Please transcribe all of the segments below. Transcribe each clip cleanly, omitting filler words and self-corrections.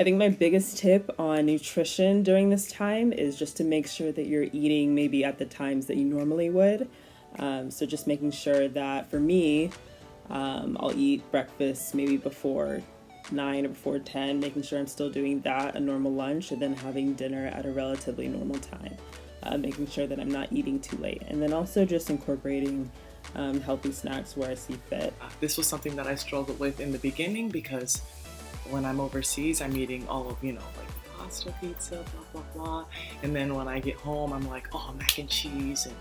I think my biggest tip on nutrition during this time is just to make sure that you're eating maybe at the times that you normally would. So just making sure that for me, I'll eat breakfast maybe before 9 or before 10, making sure I'm still doing that, a normal lunch, and then having dinner at a relatively normal time, making sure that I'm not eating too late. And then also just incorporating healthy snacks where I see fit. This was something that I struggled with in the beginning because when I'm overseas, I'm eating all of, like pasta, pizza, blah, blah, blah. And then when I get home, I'm like, oh, mac and cheese and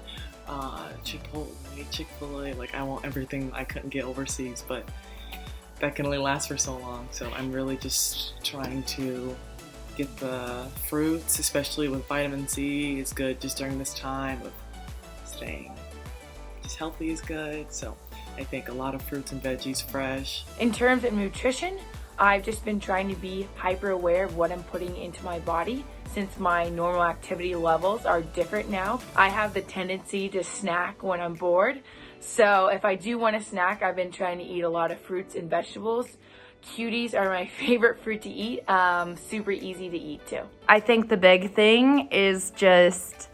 Chipotle, Chick-fil-A. Like, I want everything I couldn't get overseas, but that can only last for so long. So I'm really just trying to get the fruits, especially with vitamin C, is good just during this time of staying just healthy is good. So I think a lot of fruits and veggies fresh. In terms of nutrition, I've just been trying to be hyper aware of what I'm putting into my body since my normal activity levels are different now. I have the tendency to snack when I'm bored. So if I do want to snack, I've been trying to eat a lot of fruits and vegetables. Cuties are my favorite fruit to eat. Super easy to eat too. I think the big thing is just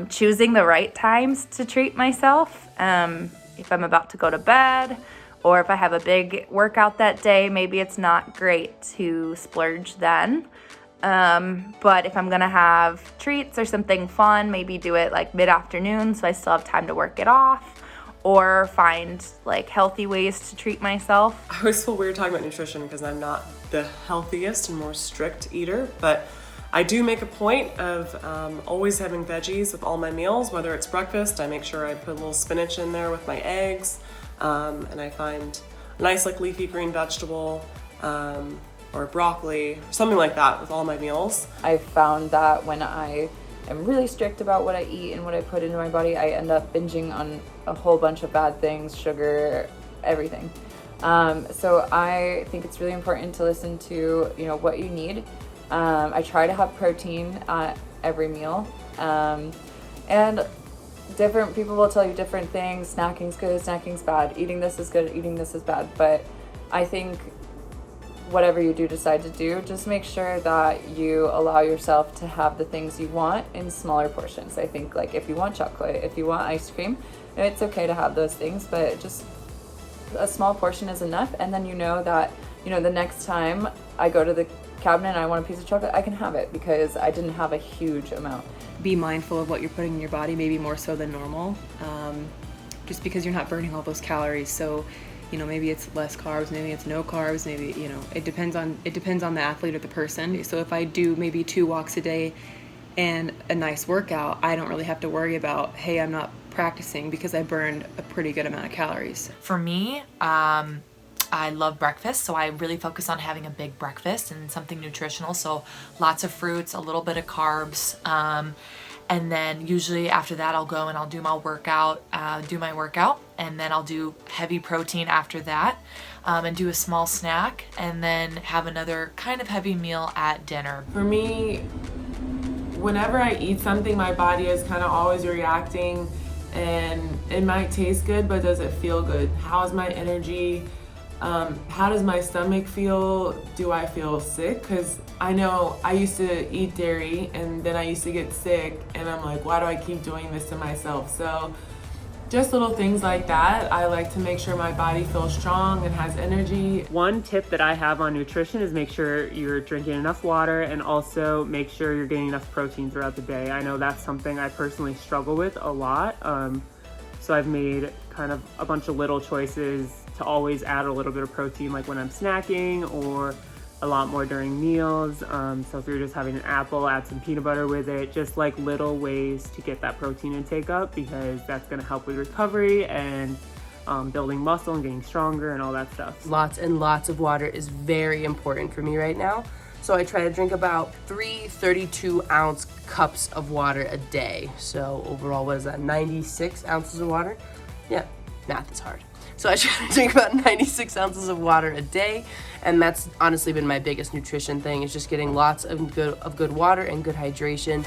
choosing the right times to treat myself. If I'm about to go to bed, or if I have a big workout that day, maybe it's not great to splurge then. But if I'm gonna have treats or something fun, maybe do it like mid-afternoon so I still have time to work it off, or find like healthy ways to treat myself. I always feel weird talking about nutrition because I'm not the healthiest and more strict eater, but I do make a point of always having veggies with all my meals, whether it's breakfast. I make sure I put a little spinach in there with my eggs. And I find a nice like leafy green vegetable or broccoli, something like that with all my meals. I've found that when I am really strict about what I eat and what I put into my body, I end up binging on a whole bunch of bad things, sugar, everything. So I think it's really important to listen to, what you need. I try to have protein at every meal. And different people will tell you different things. Snacking's good, snacking's bad. Eating this is good, eating this is bad. But I think whatever you do decide to do, just make sure that you allow yourself to have the things you want in smaller portions. I think like if you want chocolate, if you want ice cream, it's okay to have those things, but just a small portion is enough. And then that, the next time I go to the cabinet and I want a piece of chocolate, I can have it because I didn't have a huge amount. Be mindful of what you're putting in your body, maybe more so than normal, just because you're not burning all those calories. So, maybe it's less carbs, maybe it's no carbs, maybe, it depends on the athlete or the person. So if I do maybe 2 walks a day and a nice workout, I don't really have to worry about, hey, I'm not practicing because I burned a pretty good amount of calories. For me, I love breakfast, so I really focus on having a big breakfast and something nutritional. So lots of fruits, a little bit of carbs, and then usually after that I'll go and I'll do my workout, and then I'll do heavy protein after that, and do a small snack, and then have another kind of heavy meal at dinner. For me, whenever I eat something, my body is kind of always reacting, and it might taste good, but does it feel good? How is my energy? How does my stomach feel? Do I feel sick? Because I know I used to eat dairy and then I used to get sick, and I'm like, why do I keep doing this to myself? So just little things like that. I like to make sure my body feels strong and has energy. One tip that I have on nutrition is make sure you're drinking enough water and also make sure you're getting enough protein throughout the day. I know that's something I personally struggle with a lot. So I've made kind of a bunch of little choices to always add a little bit of protein, like when I'm snacking, or a lot more during meals. So if you're just having an apple, add some peanut butter with it, just like little ways to get that protein intake up, because that's gonna help with recovery and building muscle and getting stronger and all that stuff. Lots and lots of water is very important for me right now. So I try to drink about 3 32-ounce cups of water a day. So overall, what is that, 96 ounces of water? Yeah, math is hard. So I try to drink about 96 ounces of water a day, and that's honestly been my biggest nutrition thing, is just getting lots of good water and good hydration.